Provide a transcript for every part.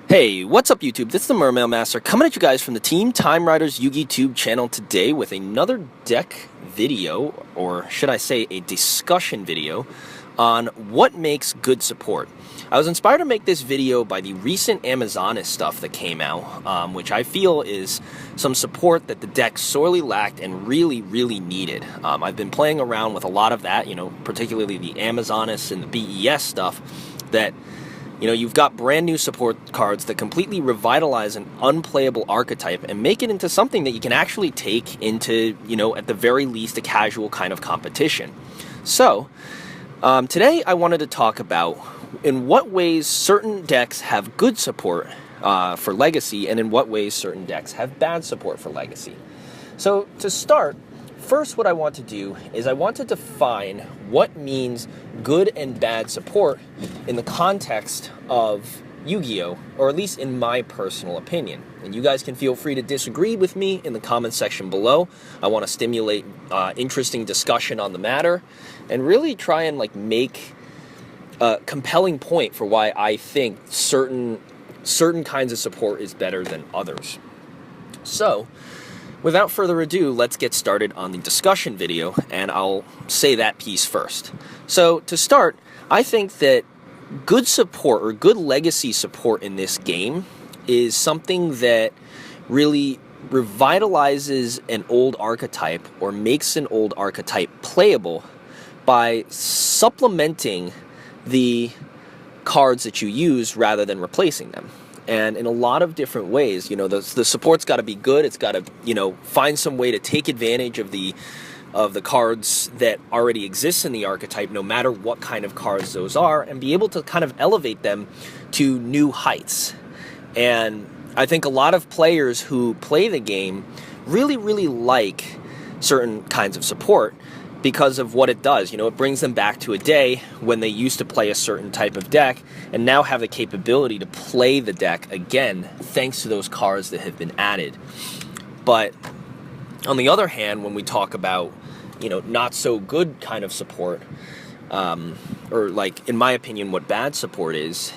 Hey, what's up YouTube? This is the Mermail Master coming at you guys from the Team Time Riders YouTube channel today with another deck video, or should I say a discussion video, on what makes good support. I was inspired to make this video by the recent Amazonas stuff that came out, which I feel is some support that the deck sorely lacked and really needed. I've been playing around with a lot of that, particularly the Amazonas and the BES stuff that you've got brand new support cards that completely revitalize an unplayable archetype and make it into something that you can actually take into, at the very least, a casual kind of competition. So, today I wanted to talk about in what ways certain decks have good support for Legacy and in what ways certain decks have bad support for Legacy. So, to start, first what I want to do is I want to define what means good and bad support in the context of Yu-Gi-Oh!, or at least in my personal opinion. And you guys can feel free to disagree with me in the comments section below. I want to stimulate interesting discussion on the matter and really try and make a compelling point for why I think certain kinds of support is better than others. So, without further ado, let's get started on the discussion video, and I'll say that piece first. So, to start, I think that good support, or good Legacy support in this game, is something that really revitalizes an old archetype, or makes an old archetype playable, by supplementing the cards that you use rather than replacing them. And in a lot of different ways, the support's got to be good. It's got to, find some way to take advantage of the cards that already exist in the archetype, no matter what kind of cards those are, and be able to kind of elevate them to new heights. And I think a lot of players who play the game really like certain kinds of support because of what it does. It brings them back to a day when they used to play a certain type of deck and now have the capability to play the deck again thanks to those cards that have been added. But on the other hand, when we talk about, not so good kind of support, or in my opinion, what bad support is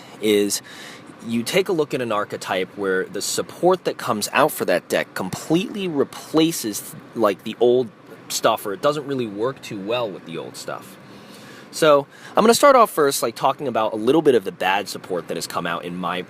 you take a look at an archetype where the support that comes out for that deck completely replaces the old stuff, or it doesn't really work too well with the old stuff. So I'm going to start off first talking about a little bit of the bad support that has come out in my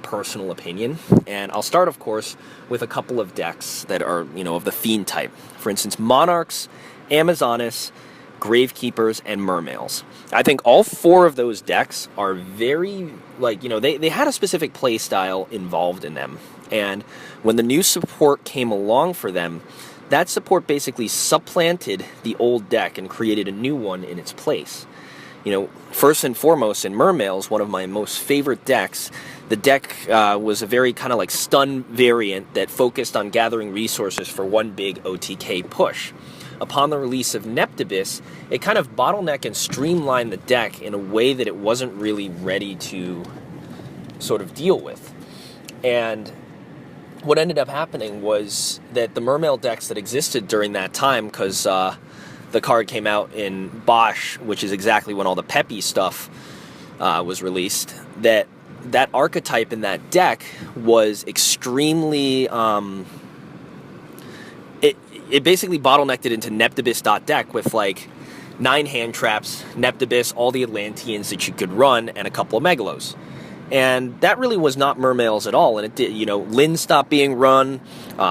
personal opinion, and I'll start, of course, with a couple of decks that are, of the Fiend type. For instance, Monarchs, Amazonas, Gravekeepers, and Mermails. I think all four of those decks are very, they had a specific play style involved in them, and when the new support came along for them, that support basically supplanted the old deck and created a new one in its place. First and foremost, in Mermails, one of my most favorite decks, the deck was a very kind of stun variant that focused on gathering resources for one big OTK push. Upon the release of Neptibus, it kind of bottlenecked and streamlined the deck in a way that it wasn't really ready to sort of deal with. And what ended up happening was that the Mermail decks that existed during that time, because the card came out in Bosch, which is exactly when all the Peppy stuff was released, that archetype in that deck was extremely, it basically bottlenecked it into Neptibus.deck with 9 hand traps, Neptibus, all the Atlanteans that you could run, and a couple of Megalos. And that really was not Mermails at all, and it did, Lin stopped being run,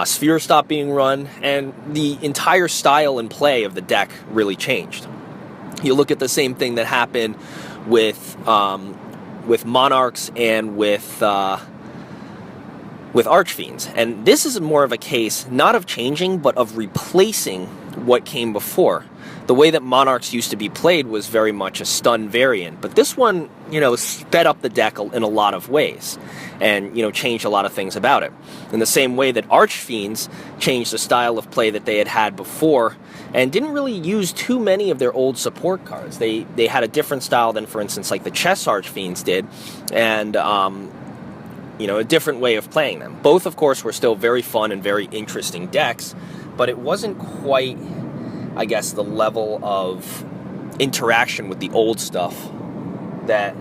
Sphere stopped being run, and the entire style and play of the deck really changed. You look at the same thing that happened with Monarchs and with Archfiends, and this is more of a case not of changing, but of replacing what came before. The way that Monarchs used to be played was very much a stun variant, but this one, sped up the deck in a lot of ways and, changed a lot of things about it. In the same way that Archfiends changed the style of play that they had before and didn't really use too many of their old support cards. They had a different style than, for instance, the Chess Archfiends did, and, a different way of playing them. Both, of course, were still very fun and very interesting decks, but it wasn't quite, I guess, the level of interaction with the old stuff that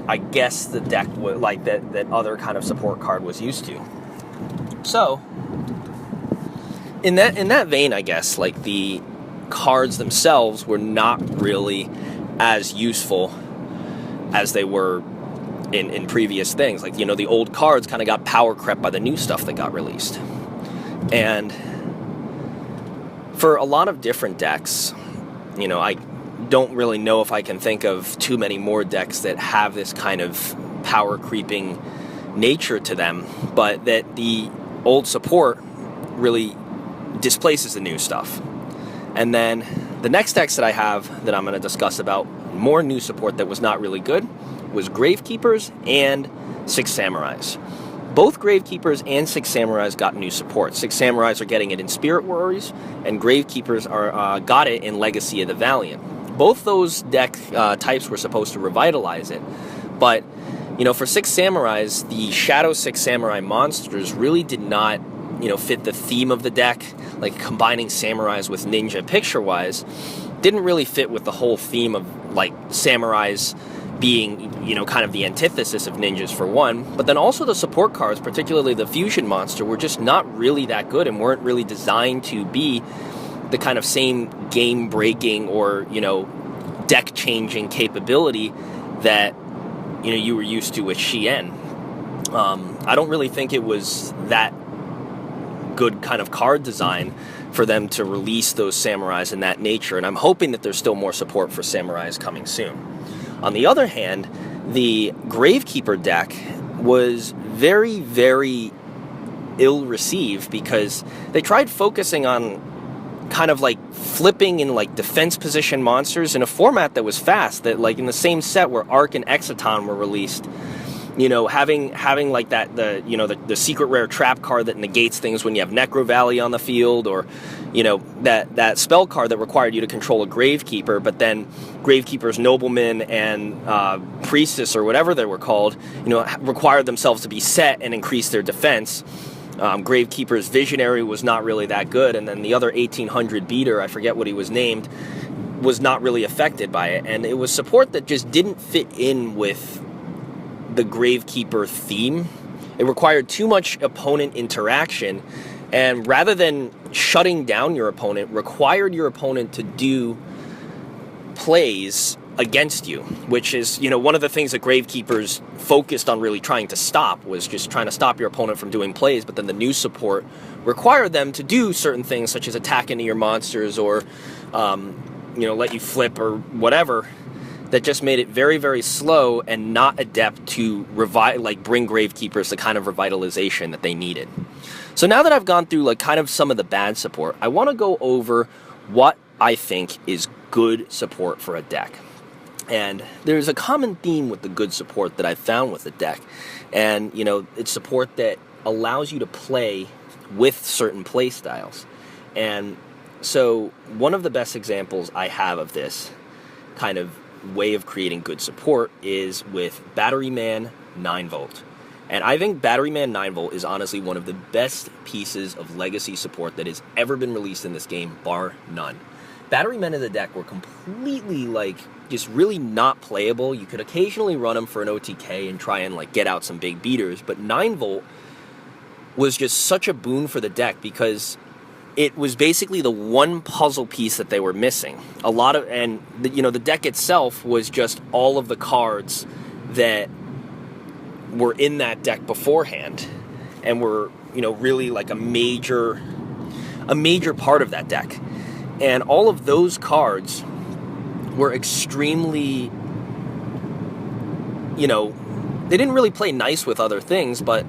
I guess the deck like that other kind of support card was used to. So in that vein, I guess, like, the cards themselves were not really as useful as they were in previous things. Like, the old cards kind of got power crept by the new stuff that got released. And for a lot of different decks, I don't really know if I can think of too many more decks that have this kind of power creeping nature to them, but that the old support really displaces the new stuff. And then the next decks that I have that I'm going to discuss about more new support that was not really good was Gravekeepers and Six Samurais. Both Gravekeepers and Six Samurais got new support. Six Samurais are getting it in Spirit Warriors, and Gravekeepers got it in Legacy of the Valiant. Both those deck types were supposed to revitalize it, but for Six Samurais, the Shadow Six Samurai monsters really did not fit the theme of the deck. Like, combining samurais with ninja picture-wise didn't really fit with the whole theme of, like, samurais being, kind of the antithesis of ninjas, for one. But then also the support cards, particularly the fusion monster, were just not really that good and weren't really designed to be the kind of same game-breaking or, deck-changing capability that, you were used to with Shien. I don't really think it was that good kind of card design for them to release those samurais in that nature, and I'm hoping that there's still more support for samurais coming soon. On the other hand, the Gravekeeper deck was very, very ill-received because they tried focusing on kind of like flipping in like defense position monsters in a format that was fast, that like in the same set where Arc and Exciton were released, having like that, the secret rare trap card that negates things when you have Necro Valley on the field, or that spell card that required you to control a Gravekeeper, but then Gravekeeper's Nobleman and Priestess, or whatever they were called, required themselves to be set and increase their defense. Gravekeeper's Visionary was not really that good, and then the other 1800 beater, I forget what he was named, was not really affected by it, and it was support that just didn't fit in with the Gravekeeper theme. It required too much opponent interaction, and rather than shutting down your opponent, required your opponent to do plays against you, which is, one of the things that Gravekeepers focused on really trying to stop, was just trying to stop your opponent from doing plays. But then the new support required them to do certain things, such as attack into your monsters, or let you flip, or whatever, that just made it very, very slow and not adept to bring Gravekeepers the kind of revitalization that they needed. So now that I've gone through like kind of some of the bad support, I want to go over what I think is good support for a deck. And there's a common theme with the good support that I've found with the deck. And, it's support that allows you to play with certain play styles. And so one of the best examples I have of this kind of way of creating good support is with Batteryman 9V. And I think Batteryman 9V is honestly one of the best pieces of legacy support that has ever been released in this game, bar none. Batterymen in the deck were completely, just really not playable. You could occasionally run them for an OTK and try and, get out some big beaters, but 9V was just such a boon for the deck because it was basically the one puzzle piece that they were missing. The deck itself was just all of the cards that were in that deck beforehand and were, really like a major part of that deck. And all of those cards were extremely, they didn't really play nice with other things, but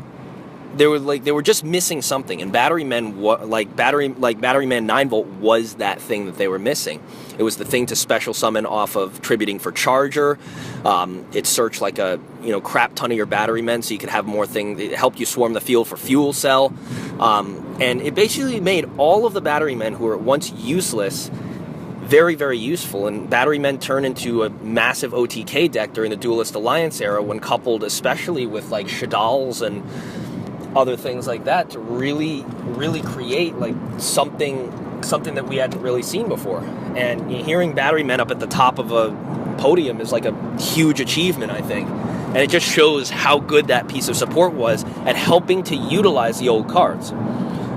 they were just missing something. And Batteryman 9V was that thing that they were missing. It was the thing to special summon off of Tributing for Charger. It searched like a crap ton of your Batterymen, so you could have more things. It helped you swarm the field for Fuel Cell. And it basically made all of the Batterymen who were once useless very, very useful. And Batterymen turned into a massive OTK deck during the Duelist Alliance era, when coupled especially with Shadals and other things like that, to really, really create something that we hadn't really seen before. And hearing Batterymen up at the top of a podium is a huge achievement, I think. And it just shows how good that piece of support was at helping to utilize the old cards.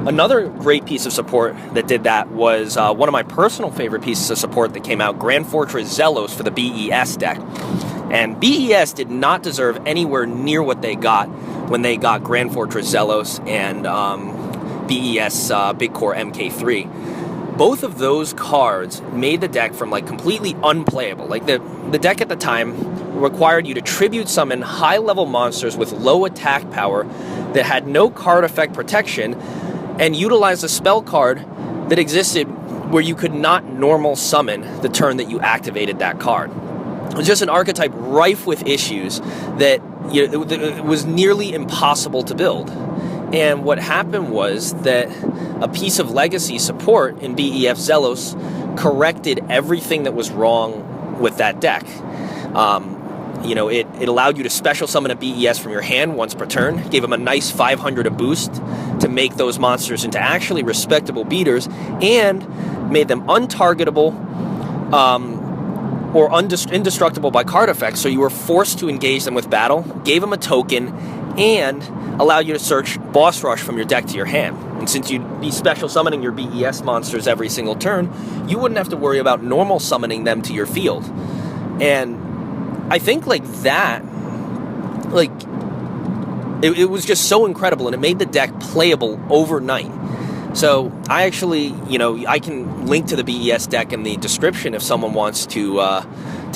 Another great piece of support that did that was one of my personal favorite pieces of support that came out, Grand Fortress Zelos for the BES deck. And BES did not deserve anywhere near what they got when they got Grand Fortress Zelos and BES Big Core MK3. Both of those cards made the deck from like completely unplayable. Like the deck at the time required you to tribute summon high-level monsters with low attack power that had no card effect protection, and utilize a spell card that existed where you could not normal summon the turn that you activated that card. It was just an archetype rife with issues that it was nearly impossible to build. And what happened was that a piece of legacy support in BEF Zelos corrected everything that was wrong with that deck. It allowed you to special summon a BES from your hand once per turn, gave them a nice 500 a boost to make those monsters into actually respectable beaters, and made them untargetable or indestructible by card effects, so you were forced to engage them with battle, gave them a token, and allowed you to search Boss Rush from your deck to your hand. And since you'd be special summoning your BES monsters every single turn, you wouldn't have to worry about normal summoning them to your field. And I think it was just so incredible, and it made the deck playable overnight. So I actually, I can link to the BES deck in the description if someone wants to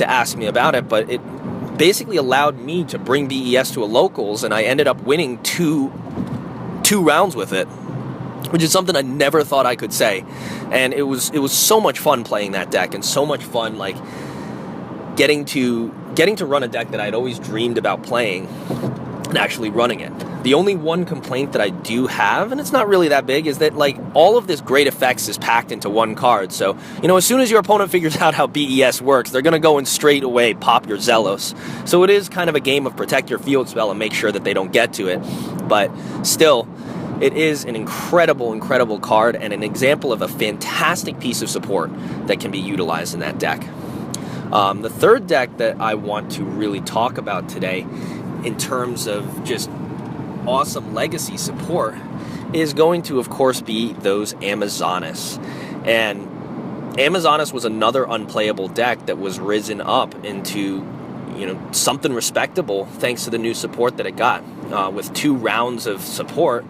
ask me about it, but it basically allowed me to bring BES to a locals, and I ended up winning two rounds with it, which is something I never thought I could say. And it was so much fun playing that deck, and so much fun getting to run a deck that I'd always dreamed about playing and actually running it. The only one complaint that I do have, and it's not really that big, is that all of this great effects is packed into one card. So, as soon as your opponent figures out how BES works, they're going to go and straight away pop your Zelos. So it is kind of a game of protect your field spell and make sure that they don't get to it. But still, it is an incredible, incredible card and an example of a fantastic piece of support that can be utilized in that deck. The third deck that I want to really talk about today in terms of just awesome legacy support is going to, of course, be those Amazonas. And Amazonas was another unplayable deck that was risen up into, something respectable thanks to the new support that it got, with 2 rounds of support,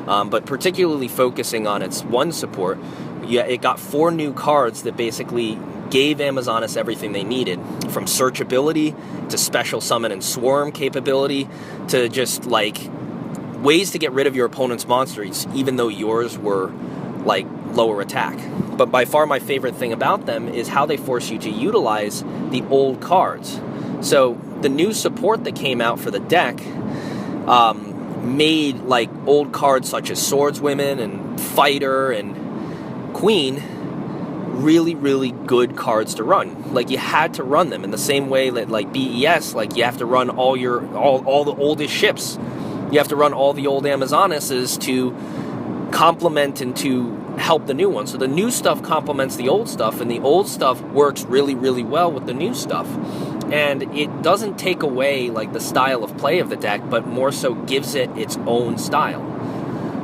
but particularly focusing on its one support. It got 4 new cards that basically gave Amazonas everything they needed, from searchability to special summon and swarm capability to just ways to get rid of your opponent's monsters, even though yours were lower attack. But by far my favorite thing about them is how they force you to utilize the old cards. So the new support that came out for the deck made old cards such as Swordswomen and Fighter and Queen really, really good cards to run. You had to run them in the same way that BES, you have to run all the oldest ships. You have to run all the old Amazonases to complement and to help the new ones. So the new stuff complements the old stuff, and the old stuff works really, really well with the new stuff. And it doesn't take away the style of play of the deck, but more so gives it its own style.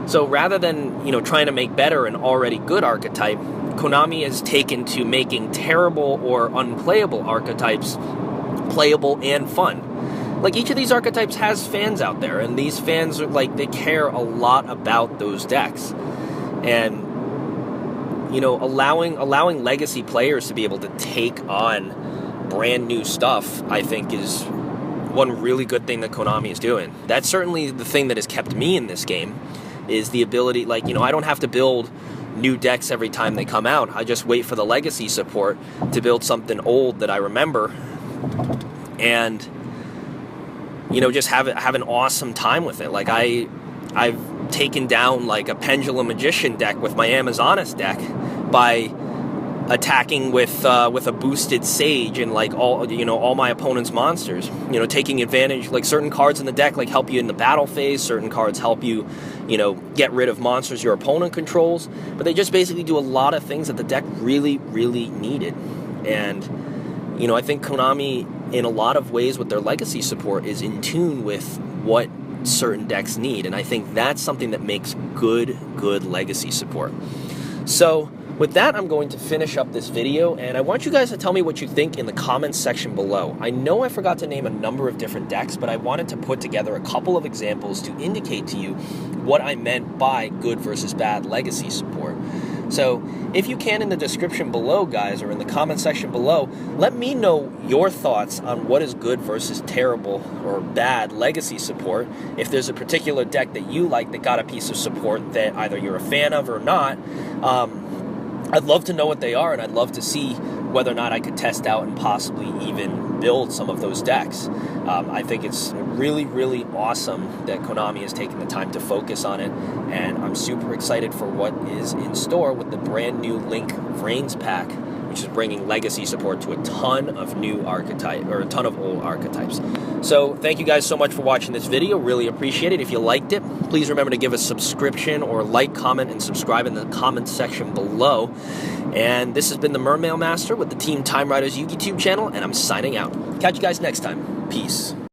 So rather than, trying to make better an already good archetype, Konami has taken to making terrible or unplayable archetypes playable and fun. Each of these archetypes has fans out there, and these fans are they care a lot about those decks. And allowing legacy players to be able to take on brand new stuff, I think, is one really good thing that Konami is doing. That's certainly the thing that has kept me in this game, is the ability, I don't have to build new decks every time they come out. I just wait for the legacy support to build something old that I remember, and just have an awesome time with it. I've taken down a Pendulum Magician deck with my Amazonas deck by attacking with a boosted Sage and all my opponent's monsters. Taking advantage, certain cards in the deck help you in the battle phase. Certain cards help you, get rid of monsters your opponent controls. But they just basically do a lot of things that the deck really, really needed. And I think Konami in a lot of ways with their legacy support is in tune with what certain decks need, and I think that's something that makes good legacy support. So with that, I'm going to finish up this video, and I want you guys to tell me what you think in the comments section below. I know I forgot to name a number of different decks, but I wanted to put together a couple of examples to indicate to you what I meant by good versus bad legacy support. So if you can, in the description below, guys, or in the comment section below, let me know your thoughts on what is good versus terrible or bad legacy support. If there's a particular deck that you like that got a piece of support that either you're a fan of or not, I'd love to know what they are, and I'd love to see whether or not I could test out and possibly even build some of those decks. I think it's really awesome that Konami has taken the time to focus on it, and I'm super excited for what is in store with the brand new Link Vrains pack, which is bringing legacy support to a ton of new archetypes, or a ton of old archetypes. So thank you guys so much for watching this video. Really appreciate it. If you liked it, please remember to give a subscription or like, comment, and subscribe in the comments section below. And this has been the Mermail Master with the Team Time Riders YouTube channel, and I'm signing out. Catch you guys next time. Peace.